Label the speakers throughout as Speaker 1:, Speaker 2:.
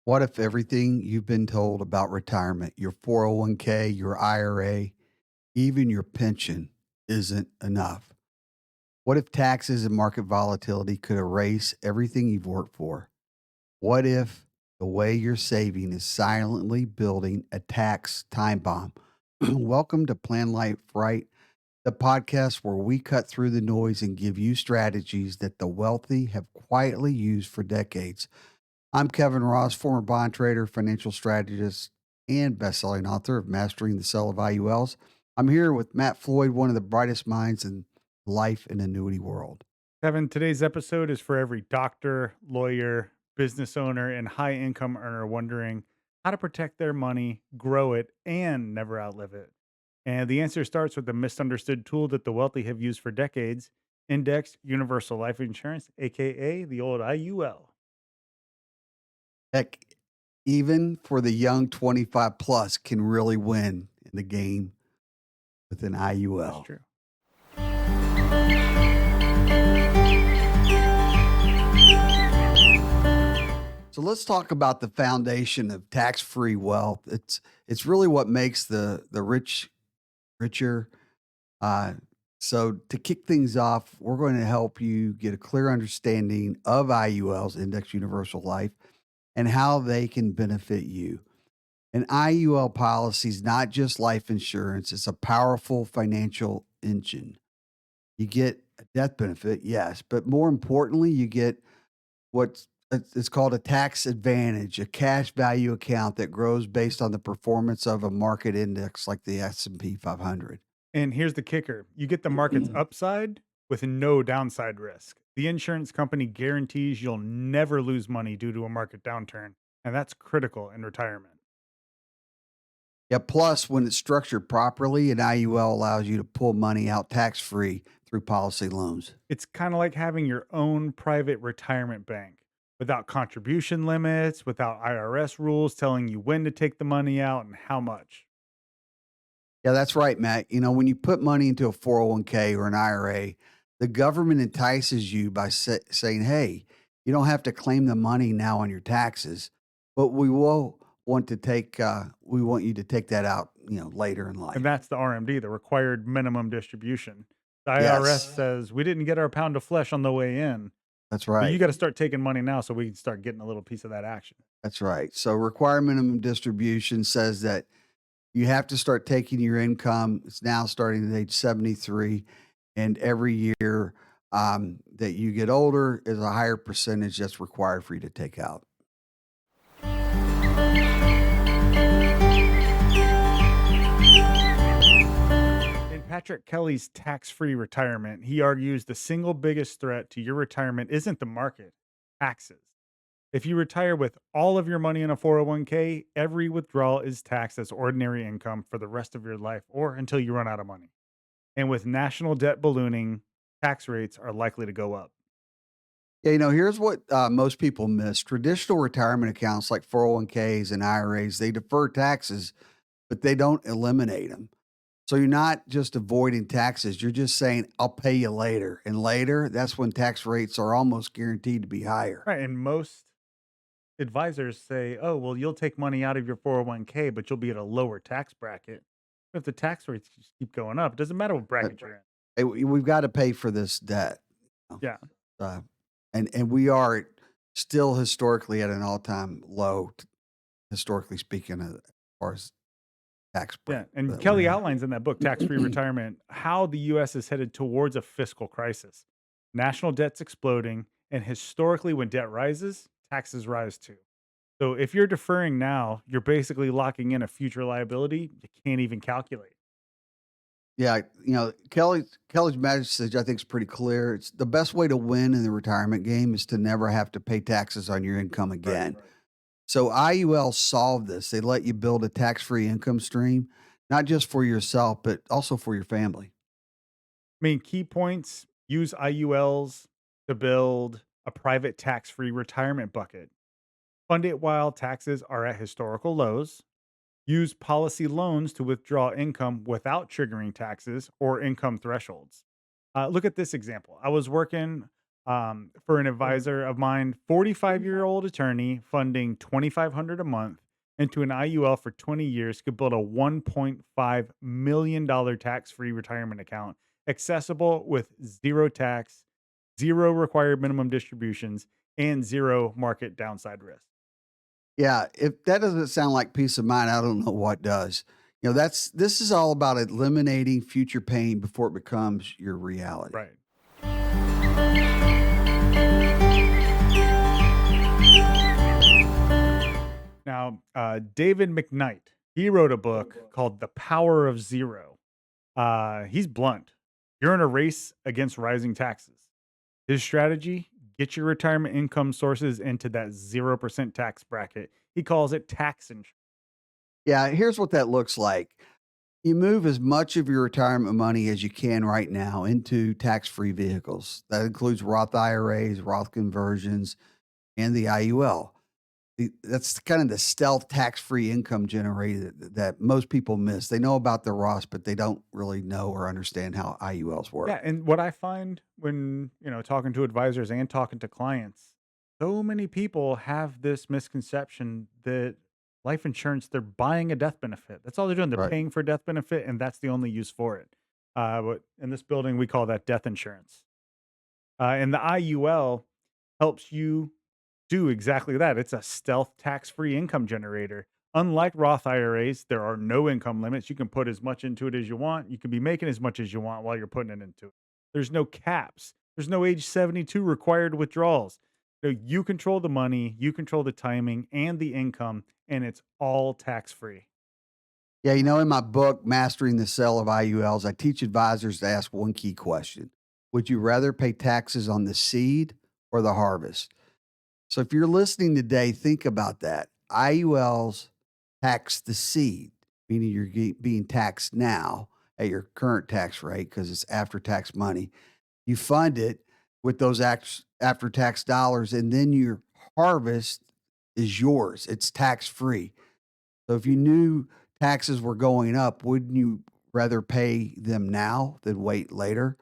Speaker 1: What if everything you've been told about retirement, your 401k, your IRA, even your pension isn't enough? What if taxes and market volatility could erase everything you've worked for? What if the way you're saving is silently building a tax time bomb? Welcome to Plan Life Right, the podcast where we cut through the noise and give you strategies that the wealthy have quietly used for decades. I'm Kevin Ross, former bond trader, financial strategist, and best-selling author of Mastering the Sell of IULs. I'm here with Matt Floyd, one of the brightest minds in life and annuity world.
Speaker 2: Kevin, today's episode is for every doctor, lawyer, business owner, and high income earner wondering how to protect their money, grow it, and never outlive it. And the answer starts with the misunderstood tool that the wealthy have used for decades: indexed universal life insurance, AKA the old IUL.
Speaker 1: Heck, even for the young 25 plus can really win in the game with an
Speaker 2: That's
Speaker 1: IUL.
Speaker 2: true.
Speaker 1: So let's talk about the foundation of tax-free wealth. It's really what makes the rich richer. Uh, so to kick things off, we're going to help you get a clear understanding of IULs, Index Universal Life, and how they can benefit you. An IUL policy is not just life insurance, it's a powerful financial engine. You get a death benefit, yes, but more importantly, you get what's it's called a tax advantage, a cash value account that grows based on the performance of a market index like the S&P 500.
Speaker 2: And here's the kicker: you get the market's upside with no downside risk. The insurance company guarantees you'll never lose money due to a market downturn. And that's critical in retirement.
Speaker 1: Yeah, plus when it's structured properly, an IUL allows you to pull money out tax-free through policy loans.
Speaker 2: It's kind of like having your own private retirement bank without contribution limits, without IRS rules telling you when to take the money out and how much.
Speaker 1: Yeah, that's right, Matt. You know, when you put money into a 401k or an IRA, the government entices you by saying, "Hey, you don't have to claim the money now on your taxes, but we want you to take that out, later in
Speaker 2: And
Speaker 1: life."
Speaker 2: that's the RMD, the required minimum distribution. The IRS
Speaker 1: Yes,
Speaker 2: says, we didn't get our pound of flesh on the way in,
Speaker 1: that's
Speaker 2: but you
Speaker 1: right.
Speaker 2: got to start taking money now so we can start getting a little piece of that action.
Speaker 1: That's right. So require minimum distribution says that you have to start taking your income. It's now starting at age 73. And every year that you get older is a higher percentage that's required for you to take out.
Speaker 2: In Patrick Kelly's tax free retirement, he argues the single biggest threat to your retirement isn't the market, taxes. If you retire with all of your money in a 401k, every withdrawal is taxed as ordinary income for the rest of your life or until you run out of money. And with national debt ballooning, tax rates are likely to go up.
Speaker 1: Yeah, here's what most people miss. Traditional retirement accounts like 401ks and IRAs, they defer taxes, but they don't eliminate them. So you're not just avoiding taxes. You're just saying, I'll pay you later. And later, that's when tax rates are almost guaranteed to be higher.
Speaker 2: Right. And most advisors say, oh, well, you'll take money out of your 401k, but you'll be at a lower tax bracket. If the tax rates just keep going up, it doesn't matter what
Speaker 1: But
Speaker 2: bracket you're in.
Speaker 1: hey, we've got to pay for this debt. you
Speaker 2: Yeah.
Speaker 1: Uh, and we are still historically at an all-time low, historically speaking, as far as tax
Speaker 2: Yeah,
Speaker 1: break
Speaker 2: and
Speaker 1: that we're
Speaker 2: Kelly
Speaker 1: in.
Speaker 2: outlines in that book, Tax Free Retirement, how the US is headed towards a fiscal crisis. National debt's exploding, and historically, when debt rises, taxes rise too. So if you're deferring now, you're basically locking in a future liability you can't even calculate.
Speaker 1: Yeah, Kelly's message I think is pretty clear. It's the best way to win in the retirement game is to never have to pay taxes on your income
Speaker 2: Right.
Speaker 1: again. So IUL solved this. They let you build a tax-free income stream, not just for yourself, but also for your family.
Speaker 2: I mean, key points: use IULs to build a private tax free retirement bucket. Fund it while taxes are at historical lows. Use policy loans to withdraw income without triggering taxes or income thresholds. Look at this example. I was working For an advisor of mine, 45-year-old attorney funding 2,500 a month into an IUL for 20 years could build a $1.5 million tax-free retirement account accessible with zero tax, zero required minimum distributions, and zero market downside risk.
Speaker 1: Yeah, if that doesn't sound like peace of mind, I don't know what does. This is all about eliminating future pain before it becomes your reality.
Speaker 2: Right. Now, David McKnight, he wrote a book called The Power of Zero. He's blunt. You're in a race against rising taxes. His strategy: get your retirement income sources into that 0% tax bracket. He calls it tax insurance.
Speaker 1: Yeah, here's what that looks like. You move as much of your retirement money as you can right now into tax-free vehicles. That includes Roth IRAs, Roth conversions, and the IUL. That's kind of the stealth tax-free income generator that most people miss. They know about the Roths, but they don't really know or understand how IULs work.
Speaker 2: Yeah, and what I find when, talking to advisors and talking to clients, so many people have this misconception that life insurance, they're buying a death benefit. That's all they're doing. They're
Speaker 1: Right.
Speaker 2: paying for a death benefit, and that's the only use for it. But in this building, we call that death insurance. And the IUL helps you do exactly that. It's a stealth tax-free income generator. Unlike Roth IRAs, there are no income limits. You can put as much into it as you want. You can be making as much as you want while you're putting it into it. There's no caps. There's no age 72 required withdrawals. So you control the money, you control the timing and the income, and it's all tax-free.
Speaker 1: Yeah, in my book, Mastering the Sale of IULs, I teach advisors to ask one key question. Would you rather pay taxes on the seed or the harvest? So if you're listening today, think about that. IULs tax the seed, meaning you're being taxed now at your current tax rate because it's after tax money. You fund it with those after tax dollars, and then your harvest is yours. It's tax free. So if you knew taxes were going up, wouldn't you rather pay them now than wait later?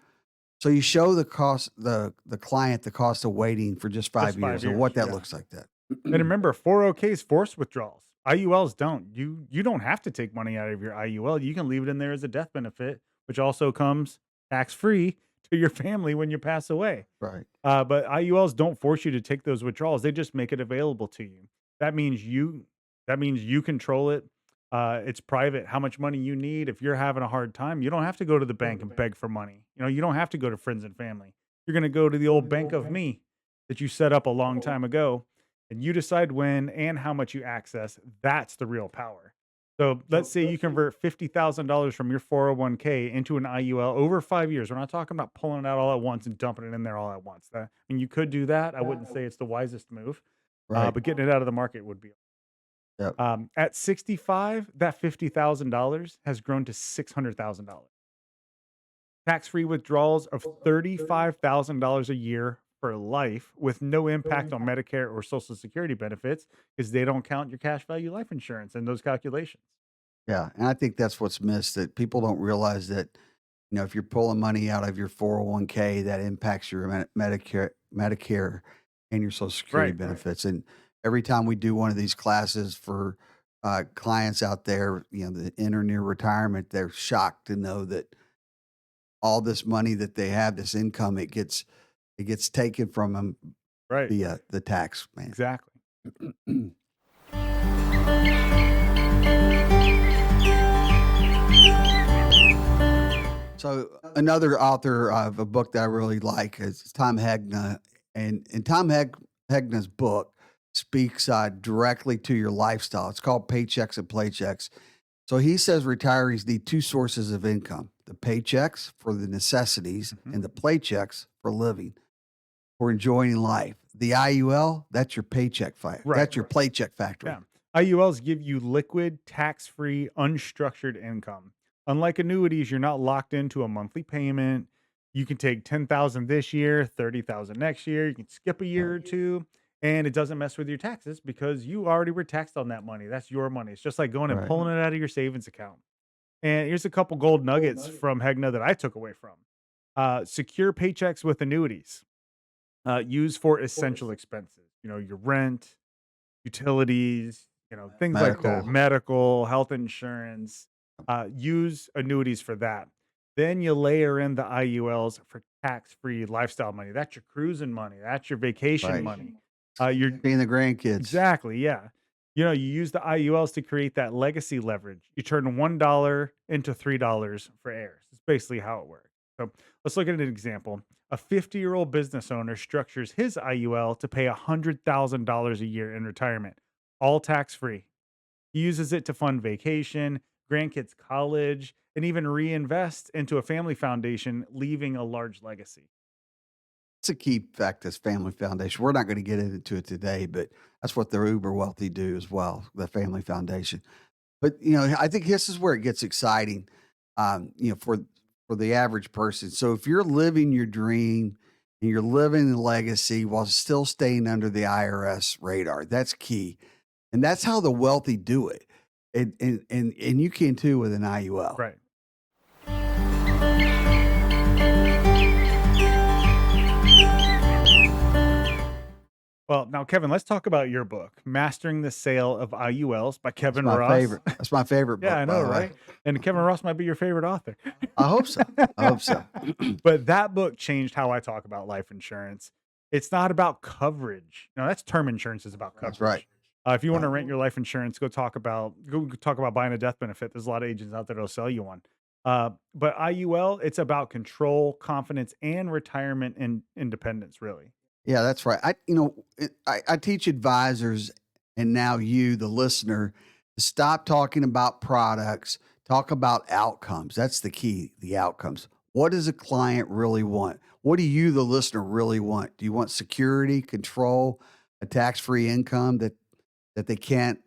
Speaker 1: So you show the client the cost of waiting for just
Speaker 2: Just
Speaker 1: 5
Speaker 2: 5
Speaker 1: years and
Speaker 2: years,
Speaker 1: what that
Speaker 2: yeah.
Speaker 1: looks like that.
Speaker 2: And remember, 401ks force withdrawals. IULs don't. You don't have to take money out of your IUL. You can leave it in there as a death benefit, which also comes tax free to your family when you pass away.
Speaker 1: Right.
Speaker 2: But IULs don't force you to take those withdrawals. They just make it available to you. That means you that means you control it. It's private. How much money you need. If you're having a hard time, you don't have to go to the bank and beg for money. You don't have to go to friends and family. You're going to go to the old bank of me that you set up a long time ago, and you decide when and how much you access. That's the real power. So let's say you convert $50,000 from your 401k into an IUL over 5 years. We're not talking about pulling it out all at once and dumping it in there all at once. You could do that. I wouldn't say it's the wisest move,
Speaker 1: Right.
Speaker 2: but getting it out of the market would be.
Speaker 1: Yep.
Speaker 2: At 65, that $50,000 has grown to $600,000. Tax-free withdrawals of $35,000 a year for life with no impact on Medicare or Social Security benefits because they don't count your cash value life insurance in those calculations.
Speaker 1: Yeah. And I think that's what's missed, that people don't realize that, if you're pulling money out of your 401k, that impacts your Medicare and your Social Security
Speaker 2: Right.
Speaker 1: benefits. And every time we do one of these classes for clients out there, that enter near retirement, they're shocked to know that all this money that they have, this income, it gets taken from them
Speaker 2: Right.
Speaker 1: via the tax man.
Speaker 2: Exactly.
Speaker 1: So another author of a book that I really like is Tom Hegna, and Hegna's book speaks directly to your lifestyle. It's called Paychecks and Playchecks. So he says retirees need two sources of income: the paychecks for the necessities
Speaker 2: Mhm.
Speaker 1: and the playchecks for living, for enjoying life. The IUL, that's your paycheck factor.
Speaker 2: Right.
Speaker 1: That's your paycheck factory.
Speaker 2: Yeah. IULs give you liquid, tax free, unstructured income. Unlike annuities, you're not locked into a monthly payment. You can take 10,000 this year, 30,000 next year. You can skip a year or two, and it doesn't mess with your taxes because you already were taxed on that money. That's your money. It's just like going and
Speaker 1: Right.
Speaker 2: pulling it out of your savings account. And here's a couple gold nuggets from Hegna that I took away from. Secure paychecks with annuities. Use for essential expenses, your rent, utilities, things like that,
Speaker 1: Medical.
Speaker 2: medical, health insurance. Use annuities for that. Then you layer in the IULs for tax-free lifestyle money. That's your cruising money. That's your vacation
Speaker 1: Right.
Speaker 2: money. Your
Speaker 1: Seeing the grandkids.
Speaker 2: Exactly, yeah. You use the IULs to create that legacy leverage. You turn $1 into $3 for heirs. It's basically how it works. So let's look at an example. A 50-year-old business owner structures his IUL to pay $100,000 a year in retirement, all tax free. He uses it to fund vacation, grandkids' college, and even reinvest into a family foundation, leaving a large legacy.
Speaker 1: It's a key fact, this family foundation. We're not going to get into it today, but that's what the uber wealthy do as well, the family foundation. But I think this is where it gets exciting, for the average person. So if you're living your dream and you're living the legacy while still staying under the IRS radar, that's key, and that's how the wealthy do it. And you can too with an IUL.
Speaker 2: Right. Well, now, Kevin, let's talk about your book, Mastering the Sale of IULs by
Speaker 1: That's
Speaker 2: Kevin
Speaker 1: my
Speaker 2: Ross.
Speaker 1: favorite. That's my favorite
Speaker 2: Yeah, I
Speaker 1: book, by
Speaker 2: know,
Speaker 1: the way.
Speaker 2: right? And Kevin Ross might be your favorite author.
Speaker 1: I hope so. I hope so.
Speaker 2: But that book changed how I talk about life insurance. It's not about coverage. No, that's term insurance is about
Speaker 1: That's right.
Speaker 2: coverage. If you want to
Speaker 1: Right.
Speaker 2: rent your life insurance, go talk about buying a death benefit. There's a lot of agents out there that'll sell you one. But IUL, it's about control, confidence, and retirement and independence, really.
Speaker 1: Yeah, that's right. I teach advisors and now you, the listener, to stop talking about products, talk about outcomes. That's the key, the outcomes. What does a client really want? What do you, the listener, really want? Do you want security, control, a tax-free income that they can't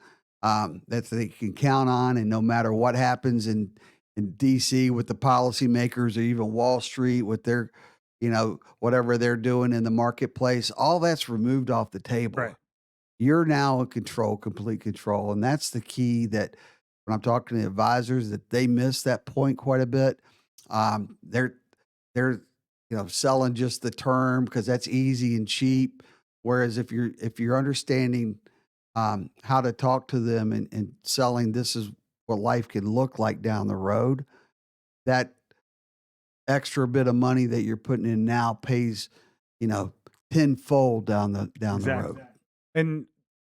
Speaker 1: that they can count on, and no matter what happens in DC with the policymakers or even Wall Street with their whatever they're doing in the marketplace, all that's removed off the table.
Speaker 2: Right.
Speaker 1: You're now in control, complete control. And that's the key that when I'm talking to advisors that they miss that point quite a bit. They're selling just the term because that's easy and cheap. Whereas if you're understanding how to talk to them and selling this is what life can look like down the road, that extra bit of money that you're putting in now pays, you know, tenfold down the
Speaker 2: Exactly.
Speaker 1: road.
Speaker 2: And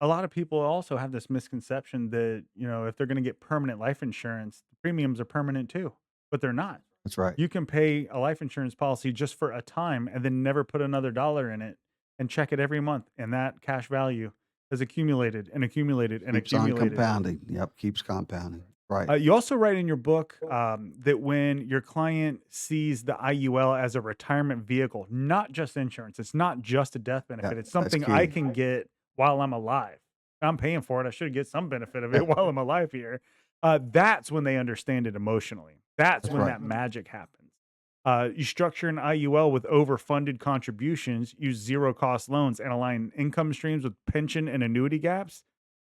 Speaker 2: a lot of people also have this misconception that, if they're going to get permanent life insurance, the premiums are permanent too, but they're not.
Speaker 1: That's right.
Speaker 2: You can pay a life insurance policy just for a time and then never put another dollar in it and check it every month. And that cash value has accumulated and accumulated and
Speaker 1: Keeps on
Speaker 2: accumulated.
Speaker 1: compounding. Yep, keeps compounding. Right.
Speaker 2: You also write in your book that when your client sees the IUL as a retirement vehicle, not just insurance, it's not just a death
Speaker 1: Yeah,
Speaker 2: benefit. It's
Speaker 1: that's
Speaker 2: something I
Speaker 1: key.
Speaker 2: can get while I'm alive. I'm paying for it. I should get some benefit of
Speaker 1: Yeah,
Speaker 2: it while I'm alive here. That's when they understand it emotionally. That's
Speaker 1: that's
Speaker 2: when
Speaker 1: right.
Speaker 2: that magic happens. You structure an IUL with overfunded contributions, use zero cost loans, and align income streams with pension and annuity gaps.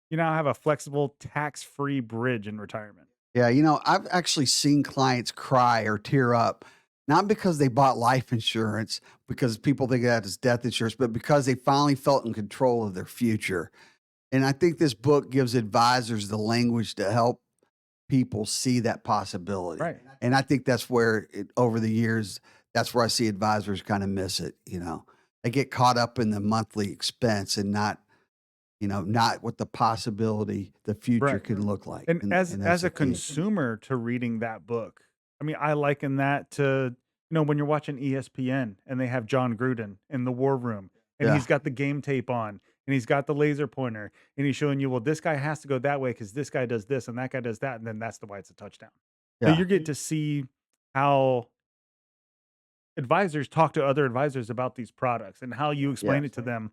Speaker 2: You now have a flexible, tax free bridge in retirement.
Speaker 1: Yeah, I've actually seen clients cry or tear up, not because they bought life insurance, because people think that is death insurance, but because they finally felt in control of their future. And I think this book gives advisors the language to help people see that possibility.
Speaker 2: Right.
Speaker 1: And I think that's where over the years, that's where I see advisors kind of miss it. They get caught up in the monthly expense and not what the possibility, the future
Speaker 2: Right.
Speaker 1: can look like.
Speaker 2: And as
Speaker 1: And that's
Speaker 2: as
Speaker 1: the
Speaker 2: a
Speaker 1: key.
Speaker 2: consumer to reading that book, I mean, I liken that to, when you're watching ESPN and they have John Gruden in the war room and
Speaker 1: Yeah.
Speaker 2: he's got the game tape on and he's got the laser pointer and he's showing you, well, this guy has to go that way because this guy does this and that guy does that, and then that's the why it's a touchdown. So
Speaker 1: Yeah.
Speaker 2: you get to see how advisors talk to other advisors about these products and how you
Speaker 1: Yeah.
Speaker 2: explain it to them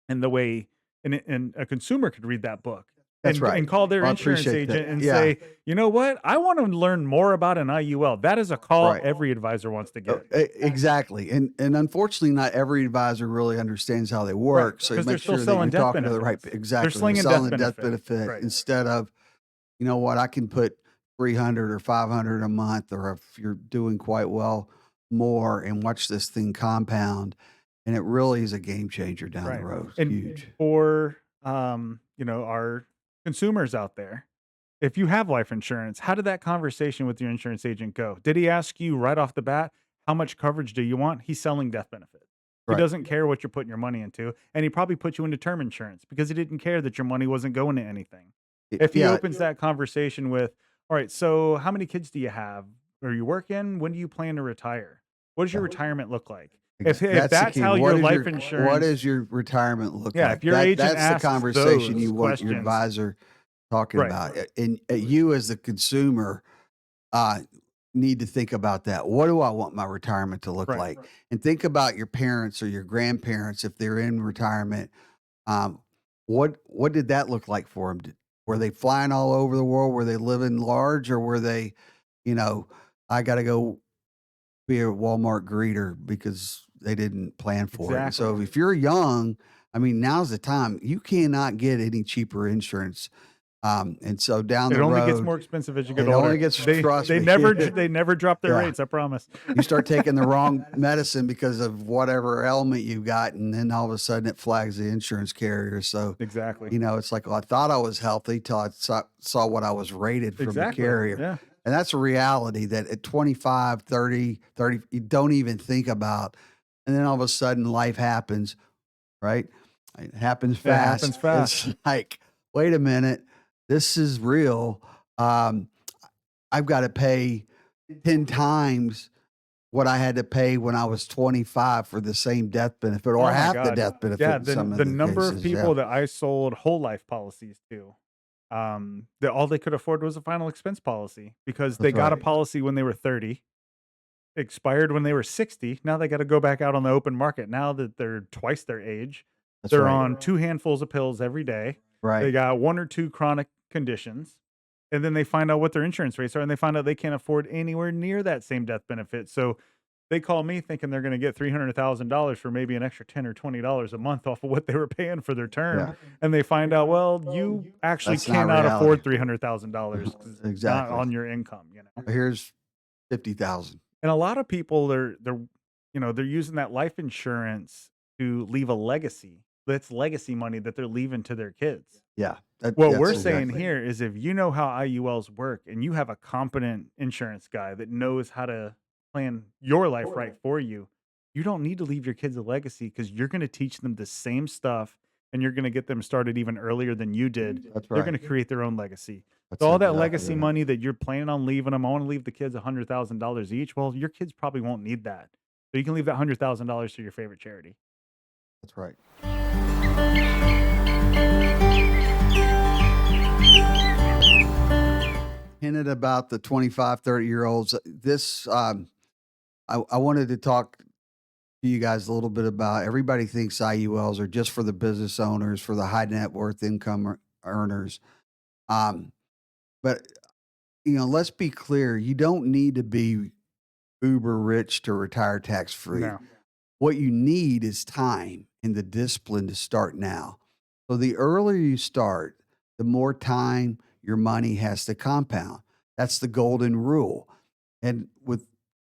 Speaker 2: in the way and a consumer could read that book
Speaker 1: That's right.
Speaker 2: and call their
Speaker 1: Well, I
Speaker 2: insurance
Speaker 1: appreciate that.
Speaker 2: agent and
Speaker 1: Yeah.
Speaker 2: say, "You know what? I want to learn more about an IUL." That is a call
Speaker 1: Right.
Speaker 2: every advisor wants to get.
Speaker 1: Exactly. And unfortunately, not every advisor really understands how they
Speaker 2: Right,
Speaker 1: work. So you
Speaker 2: because 'cause they're
Speaker 1: make
Speaker 2: still
Speaker 1: sure that you're
Speaker 2: selling death
Speaker 1: talking to the right,
Speaker 2: benefits. They're
Speaker 1: exactly. They're
Speaker 2: slinging
Speaker 1: selling
Speaker 2: death
Speaker 1: the death
Speaker 2: benefit.
Speaker 1: benefit
Speaker 2: Right.
Speaker 1: instead of, you know what, I can put 300 or 500 a month, or if you're doing quite well, more, and watch this thing compound. and it really is a game changer down the
Speaker 2: Right.
Speaker 1: road. It's
Speaker 2: And
Speaker 1: huge.
Speaker 2: for, our consumers out there, if you have life insurance, how did that conversation with your insurance agent go? Did he ask you right off the bat, how much coverage do you want? He's selling death benefits. He
Speaker 1: Right.
Speaker 2: doesn't care what you're putting your money into, and he probably put you into term insurance because he didn't care that your money wasn't going to anything. If he
Speaker 1: Yeah.
Speaker 2: opens that conversation with, "All right, so how many kids do you have? Are you working? When do you plan to retire? What does your
Speaker 1: Yeah.
Speaker 2: retirement look like?" If
Speaker 1: That's the
Speaker 2: that's
Speaker 1: key.
Speaker 2: how your life insurance.
Speaker 1: What does your retirement look
Speaker 2: Yeah,
Speaker 1: like?
Speaker 2: if your agent
Speaker 1: That's the
Speaker 2: asks
Speaker 1: conversation
Speaker 2: those
Speaker 1: you want your
Speaker 2: questions.
Speaker 1: advisor talking
Speaker 2: Right,
Speaker 1: about. And you as the consumer uh, need to think about that. What do I want my retirement to look
Speaker 2: right.
Speaker 1: like? And think about your parents or your grandparents if they're in retirement. Um, what did that look like for them? Were they flying all over the world? Were they living large, or were they, you know, I got to go be a Walmart greeter because they didn't plan for it. And
Speaker 2: Exactly.
Speaker 1: so if you're young, I mean, now's the time. You cannot get any cheaper insurance. And so down
Speaker 2: It
Speaker 1: the
Speaker 2: only gets
Speaker 1: road,
Speaker 2: more expensive as you get
Speaker 1: it only
Speaker 2: older.
Speaker 1: gets,
Speaker 2: They
Speaker 1: trust
Speaker 2: they
Speaker 1: me,
Speaker 2: never they never drop their
Speaker 1: yeah.
Speaker 2: rates, I promise.
Speaker 1: You start taking the wrong medicine because of whatever ailment you got, and then all of a sudden it flags the insurance carrier. So,
Speaker 2: Exactly.
Speaker 1: it's like, well, I thought I was healthy till I saw what I was rated from the
Speaker 2: Exactly.
Speaker 1: carrier.
Speaker 2: Yeah.
Speaker 1: And that's a reality that at 25, 30, 30, you don't even think about. And then all of a sudden life happens, right? It happens
Speaker 2: It happens
Speaker 1: fast.
Speaker 2: fast.
Speaker 1: It's like, wait a minute, this is real. Um, I've got to pay 10 times what I had to pay when I was 25 for the same death benefit, or
Speaker 2: Oh my
Speaker 1: half the
Speaker 2: god.
Speaker 1: death benefit
Speaker 2: Yeah,
Speaker 1: in
Speaker 2: the
Speaker 1: some of
Speaker 2: the
Speaker 1: the
Speaker 2: number of
Speaker 1: cases. Yeah,
Speaker 2: people that I sold whole life policies to, that all they could afford was a final expense policy because they
Speaker 1: that's
Speaker 2: got a
Speaker 1: right.
Speaker 2: policy when they were 30, expired when they were 60. Now they gotta go back out on the open market. Now that they're twice their age,
Speaker 1: That's
Speaker 2: they're
Speaker 1: right.
Speaker 2: on 2 handfuls of pills every day. They
Speaker 1: Right.
Speaker 2: got 1 or 2 chronic conditions, and then they find out what their insurance rates are, and they find out they can't afford anywhere near that same death benefit. So they call me thinking they're gonna get $300,000 for maybe an extra 10 or $20 a month off of what they were paying for their term,
Speaker 1: Yeah.
Speaker 2: and they find out, well, you actually
Speaker 1: That's not
Speaker 2: cannot
Speaker 1: reality.
Speaker 2: afford $300,000 because it's not
Speaker 1: Exactly.
Speaker 2: on your income, you know?
Speaker 1: Here's 50,000.
Speaker 2: And a lot of people, they're using that life insurance to leave a legacy. That's legacy money that they're leaving to their kids.
Speaker 1: Yeah.
Speaker 2: What we're
Speaker 1: That's
Speaker 2: saying
Speaker 1: exactly.
Speaker 2: here is if you know how IULs work and you have a competent insurance guy that knows how to plan your life right for you, you don't need to leave your kids a legacy because you're going to teach them the same stuff and you're going to get them started even earlier than you did.
Speaker 1: That's
Speaker 2: They're going
Speaker 1: right.
Speaker 2: to create their own legacy.
Speaker 1: That's
Speaker 2: So all that
Speaker 1: exactly
Speaker 2: legacy
Speaker 1: right.
Speaker 2: money that you're planning on leaving them, I want to leave the kids $100,000 each. Well, your kids probably won't need that. So you can leave that $100,000 to your favorite charity.
Speaker 1: That's right. Hinted about the 25, 30-year olds. This, I wanted to talk to you guys a little bit about everybody thinks IULs are just for the business owners, for the high net worth income earners. Um, but let's be clear. You don't need to be uber rich to retire tax free.
Speaker 2: No.
Speaker 1: What you need is time and the discipline to start now. So the earlier you start, the more time your money has to compound. That's the golden rule. And with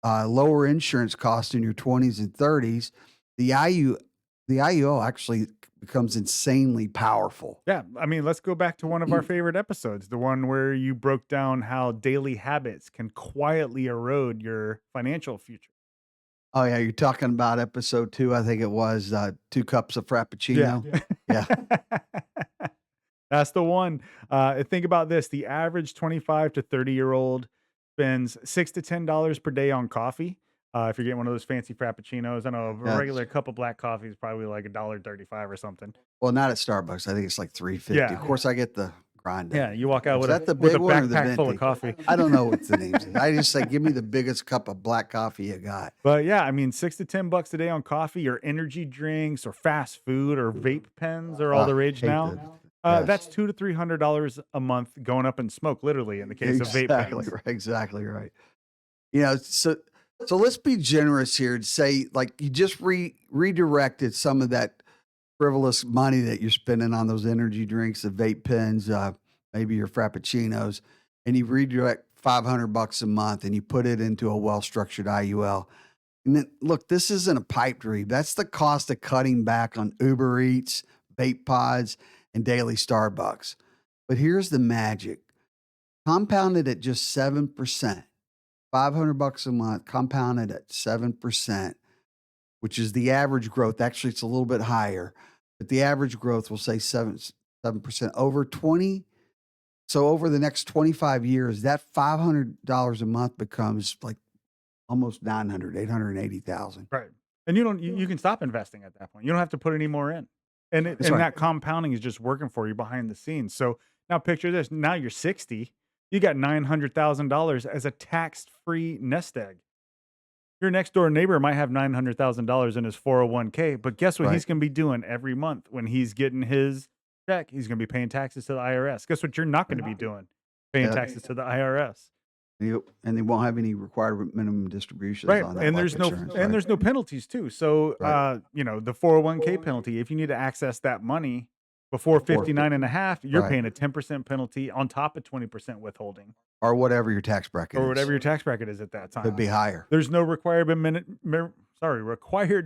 Speaker 1: lower insurance costs in your 20s and 30s, the IUL actually becomes insanely powerful.
Speaker 2: Yeah, I mean, let's go back to one of our favorite episodes, the one where you broke down how daily habits can quietly erode your financial future.
Speaker 1: Oh yeah, you're talking about episode 2, I think it was, 2 cups of
Speaker 2: Yeah.
Speaker 1: frappuccino? Yeah.
Speaker 2: That's the one. Think about this, the average 25 to 30-year-old spends $6 to $10 per day on coffee. If you're getting one of those fancy frappuccinos, I know a
Speaker 1: Yeah.
Speaker 2: regular cup of black coffee is probably like $1.35 or something.
Speaker 1: Well, not at Starbucks, I think it's like 3.50. Of
Speaker 2: Yeah.
Speaker 1: course, I get the grande.
Speaker 2: Yeah, you walk out
Speaker 1: Is
Speaker 2: with a
Speaker 1: that the
Speaker 2: with a
Speaker 1: big one or the
Speaker 2: backpack full of
Speaker 1: venti?
Speaker 2: coffee.
Speaker 1: I don't know what the names is. I just say, "Give me the biggest cup of black coffee you got."
Speaker 2: But yeah, I mean, 6 to 10 bucks a day on coffee or energy drinks or fast food or vape pens are all the rage
Speaker 1: Hate
Speaker 2: now.
Speaker 1: the yes.
Speaker 2: That's $200 to $300 a month going up in smoke, literally, in the case of vape
Speaker 1: Exactly
Speaker 2: pens.
Speaker 1: right, exactly right. So let's be generous here and say, like, you just redirected some of that frivolous money that you're spending on those energy drinks, the vape pens, maybe your frappuccinos, and you redirect $500 a month and you put it into a well-structured IUL. And then, look, this isn't a pipe dream. That's the cost of cutting back on Uber Eats, vape pods, and daily Starbucks. But here's the magic: compounded at just 7%, 500 bucks a month, compounded at 7%, which is the average growth. Actually, it's a little bit higher, but the average growth will say 7% over 20. So over the next 25 years, that $500 a month becomes like almost 900, 880,000.
Speaker 2: Right. And you can stop investing at that point. You don't have to put any more in.
Speaker 1: That's
Speaker 2: And
Speaker 1: right.
Speaker 2: that compounding is just working for you behind the scenes. So now picture this. Now you're 60. You got $900,000 as a tax-free nest egg. Your next door neighbor might have $900,000 in his 401k, but guess what
Speaker 1: Right.
Speaker 2: he's going to be doing every month when he's getting his check? He's going to be paying taxes to the IRS. Guess what you're not going to be doing? Paying
Speaker 1: Yeah.
Speaker 2: taxes to the IRS.
Speaker 1: And they won't have any required minimum distributions
Speaker 2: Right,
Speaker 1: on that
Speaker 2: and
Speaker 1: life insurance, right?
Speaker 2: there's no penalties too. So,
Speaker 1: Right.
Speaker 2: the 401k penalty, if you need to access that money before
Speaker 1: Before
Speaker 2: 59 and a half, you're
Speaker 1: right.
Speaker 2: paying a 10% penalty on top of 20% withholding
Speaker 1: Or whatever your tax bracket
Speaker 2: or
Speaker 1: is.
Speaker 2: whatever your tax bracket is at that
Speaker 1: Could
Speaker 2: time.
Speaker 1: be higher.
Speaker 2: There's no required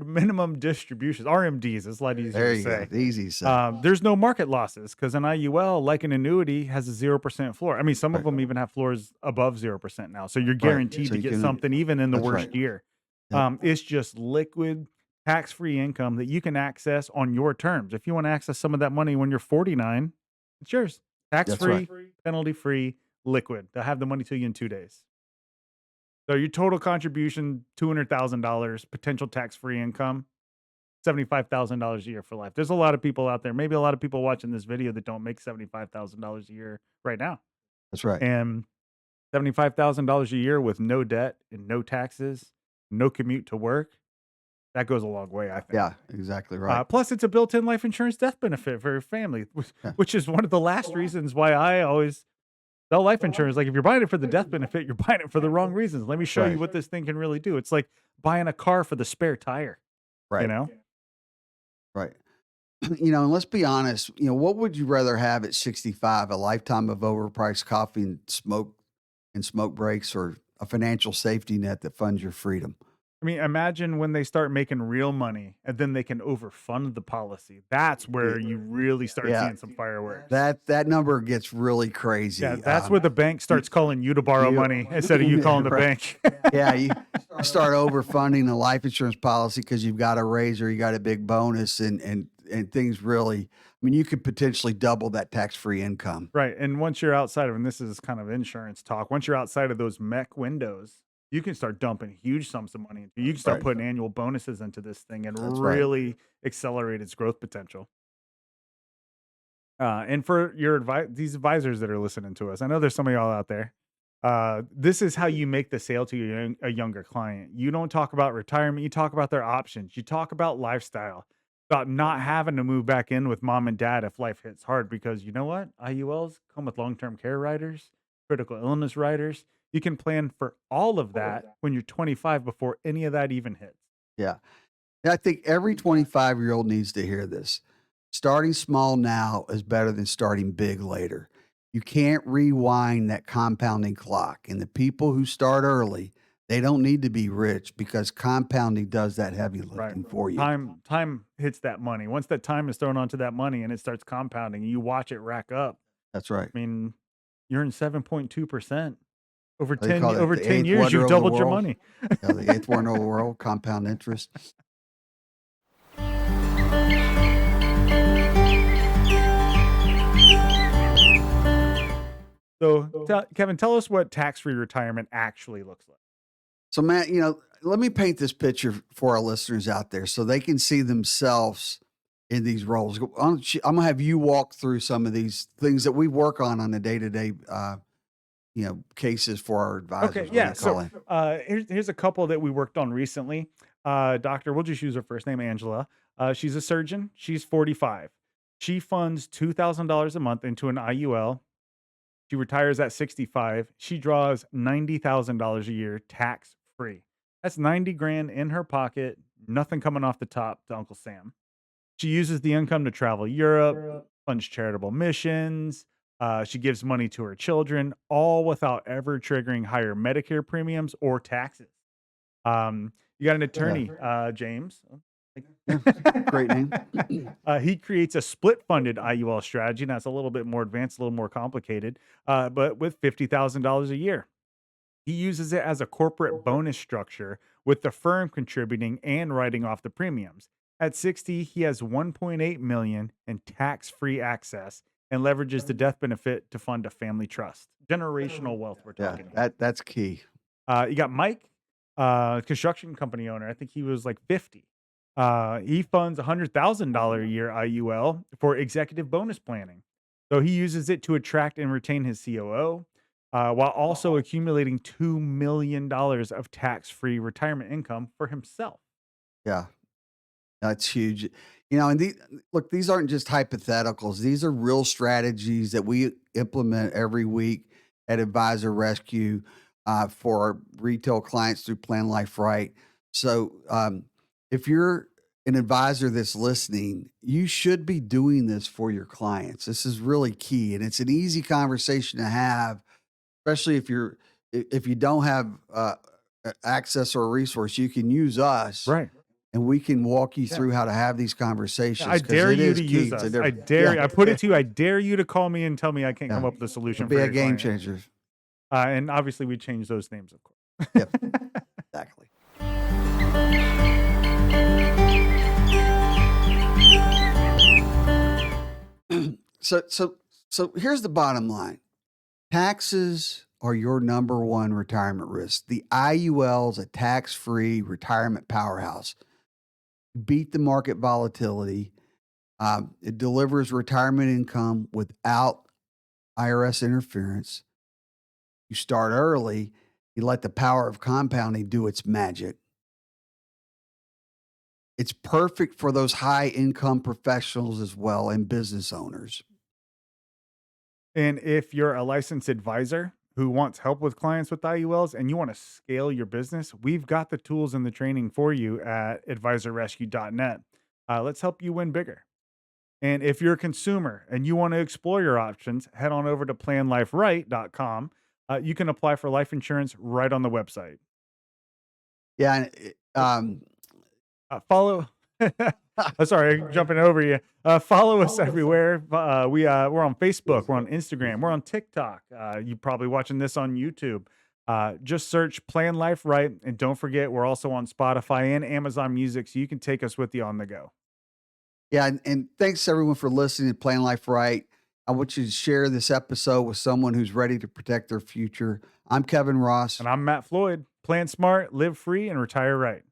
Speaker 2: minimum distributions, RMDs, it's a lot easier
Speaker 1: There
Speaker 2: to
Speaker 1: you go.
Speaker 2: say.
Speaker 1: Easy to say.
Speaker 2: There's no market losses because an IUL, like an annuity, has a 0% floor. I mean, some of
Speaker 1: Right.
Speaker 2: them even have floors above 0% now. So you're
Speaker 1: Right.
Speaker 2: guaranteed
Speaker 1: So
Speaker 2: to
Speaker 1: you
Speaker 2: get
Speaker 1: can
Speaker 2: something even in the
Speaker 1: that's right.
Speaker 2: worst year.
Speaker 1: Yep.
Speaker 2: It's just liquid, tax-free income that you can access on your terms. If you want to access some of that money when you're 49, it's yours.
Speaker 1: That's right.
Speaker 2: Tax-free, penalty-free, liquid. They'll have the money to you in 2 days. So your total contribution, $200,000, potential tax-free income, $75,000 a year for life. There's a lot of people out there, maybe a lot of people watching this video that don't make $75,000 a year right now.
Speaker 1: That's right.
Speaker 2: And $75,000 a year with no debt and no taxes, no commute to work, that goes a long way, I think.
Speaker 1: Yeah, exactly right.
Speaker 2: Plus, it's a built-in life insurance death benefit for your family,
Speaker 1: Yeah.
Speaker 2: which is one of the last reasons why I always sell life insurance. Like, if you're buying it for the death benefit, you're buying it for the wrong reasons. Let me show you
Speaker 1: Right.
Speaker 2: what this thing can really do. It's like buying a car for the spare tire, you
Speaker 1: Right.
Speaker 2: know?
Speaker 1: Right. And let's be honest, what would you rather have at 65? A lifetime of overpriced coffee and smoke breaks, or a financial safety net that funds your freedom?
Speaker 2: I mean, imagine when they start making real money and then they can overfund the policy. That's where you really start
Speaker 1: Yeah.
Speaker 2: seeing some fireworks.
Speaker 1: That number gets really
Speaker 2: Yeah,
Speaker 1: crazy.
Speaker 2: that's where the bank
Speaker 1: You
Speaker 2: starts calling you to borrow
Speaker 1: you
Speaker 2: money instead of you calling the
Speaker 1: right.
Speaker 2: bank.
Speaker 1: Yeah, you start overfunding the life insurance policy because you've got a raise or you got a big bonus, and things really. I mean, you could potentially double that tax-free income.
Speaker 2: Right. And once you're outside of, and this is kind of insurance talk, once you're outside of those mech windows, you can start dumping huge sums of money. You can start
Speaker 1: Right.
Speaker 2: putting annual bonuses into this thing and
Speaker 1: That's right.
Speaker 2: really accelerate its growth potential. And for these advisors that are listening to us, I know there's some of y'all out there. This is how you make the sale to a younger client. You don't talk about retirement. You talk about their options. You talk about lifestyle, about not having to move back in with mom and dad if life hits hard. Because you know what? IULs come with long-term care riders, critical illness riders. You can plan for all of that when you're 25 before any of that even hits.
Speaker 1: Yeah. I think every 25-year-old needs to hear this. Starting small now is better than starting big later. You can't rewind that compounding clock. And the people who start early, they don't need to be rich because compounding does that heavy
Speaker 2: Right.
Speaker 1: lifting for you.
Speaker 2: Time hits that money. Once that time is thrown onto that money and it starts compounding, you watch it rack up.
Speaker 1: That's right.
Speaker 2: I mean, you're in 7.2% over
Speaker 1: They call it
Speaker 2: over
Speaker 1: the
Speaker 2: 10
Speaker 1: eighth
Speaker 2: years.
Speaker 1: wonder
Speaker 2: You've
Speaker 1: of the
Speaker 2: doubled your
Speaker 1: world.
Speaker 2: money.
Speaker 1: Yeah, the eighth wonder of the world, compound interest.
Speaker 2: So, Kevin, tell us what tax-free retirement actually looks like.
Speaker 1: So, Matt, let me paint this picture for our listeners out there so they can see themselves in these roles. I'm going to have you walk through some of these things that we work on a day-to-day, cases for our advisors
Speaker 2: Okay,
Speaker 1: when
Speaker 2: yeah.
Speaker 1: they call
Speaker 2: So,
Speaker 1: in.
Speaker 2: here's a couple that we worked on recently. Doctor, we'll just use her first name, Angela. She's a surgeon. She's 45. She funds $2,000 a month into an IUL. She retires at 65. She draws $90,000 a year tax free. That's 90 grand in her pocket, nothing coming off the top to Uncle Sam. She uses the income to travel Europe, funds charitable missions. She gives money to her children, all without ever triggering higher Medicare premiums or taxes. Um, You got an
Speaker 1: Yeah.
Speaker 2: attorney, James.
Speaker 1: Yeah. Great name.
Speaker 2: He creates a split funded IUL strategy. Now it's a little bit more advanced, a little more complicated, but with $50,000 a year. He uses it as a corporate bonus structure with the firm contributing and writing off the premiums. At 60, he has 1.8 million in tax-free access and leverages the death benefit to fund a family trust. Generational wealth we're
Speaker 1: Yeah,
Speaker 2: talking here.
Speaker 1: that's key.
Speaker 2: You got Mike, construction company owner. I think he was like 50. He funds $100,000 a year IUL for executive bonus planning. So he uses it to attract and retain his COO, while also accumulating $2 million of tax-free retirement income for himself.
Speaker 1: Yeah, that's huge. And look, these aren't just hypotheticals. These are real strategies that we implement every week at Advisor Rescue for our retail clients through Plan Life Right. So, if you're an advisor that's listening, you should be doing this for your clients. This is really key, and it's an easy conversation to have, especially if you don't have access or a resource. You can use us
Speaker 2: Right.
Speaker 1: and we can walk you
Speaker 2: Yeah.
Speaker 1: through how to have these
Speaker 2: Yeah, I
Speaker 1: conversations because
Speaker 2: dare
Speaker 1: it
Speaker 2: you
Speaker 1: is
Speaker 2: to
Speaker 1: key.
Speaker 2: use
Speaker 1: It's a
Speaker 2: us. I
Speaker 1: different,
Speaker 2: dare.
Speaker 1: yeah,
Speaker 2: I put it to you. I dare you to call me and tell me I can't come
Speaker 1: yeah.
Speaker 2: up with a solution
Speaker 1: It'll
Speaker 2: for
Speaker 1: be a
Speaker 2: your
Speaker 1: game
Speaker 2: client.
Speaker 1: changer.
Speaker 2: And obviously, we changed those names, of
Speaker 1: Yep,
Speaker 2: course.
Speaker 1: exactly. So, so, so here's the bottom line: taxes are your number one retirement risk. The IUL is a tax-free retirement powerhouse. Beat the market volatility. It delivers retirement income without IRS interference. You start early. You let the power of compounding do its magic. It's perfect for those high income professionals as well and business owners.
Speaker 2: And if you're a licensed advisor who wants help with clients with IULs and you want to scale your business, we've got the tools and the training for you at advisorrescue.net. Let's help you win bigger. And if you're a consumer and you want to explore your options, head on over to planliferight.com. You can apply for life insurance right on the website.
Speaker 1: Yeah. And
Speaker 2: Follow. Sorry, jumping over you. Follow us everywhere. We're on Facebook, we're on Instagram, we're on TikTok. You probably watching this on YouTube. Just search Plan Life Right, and don't forget we're also on Spotify and Amazon Music, so you can take us with you on the go.
Speaker 1: yeah. And thanks everyone for listening to Plan Life Right. I want you to share this episode with someone who's ready to protect their future. I'm Kevin Ross.
Speaker 2: And I'm Matt Floyd. Plan smart, live free, and retire right.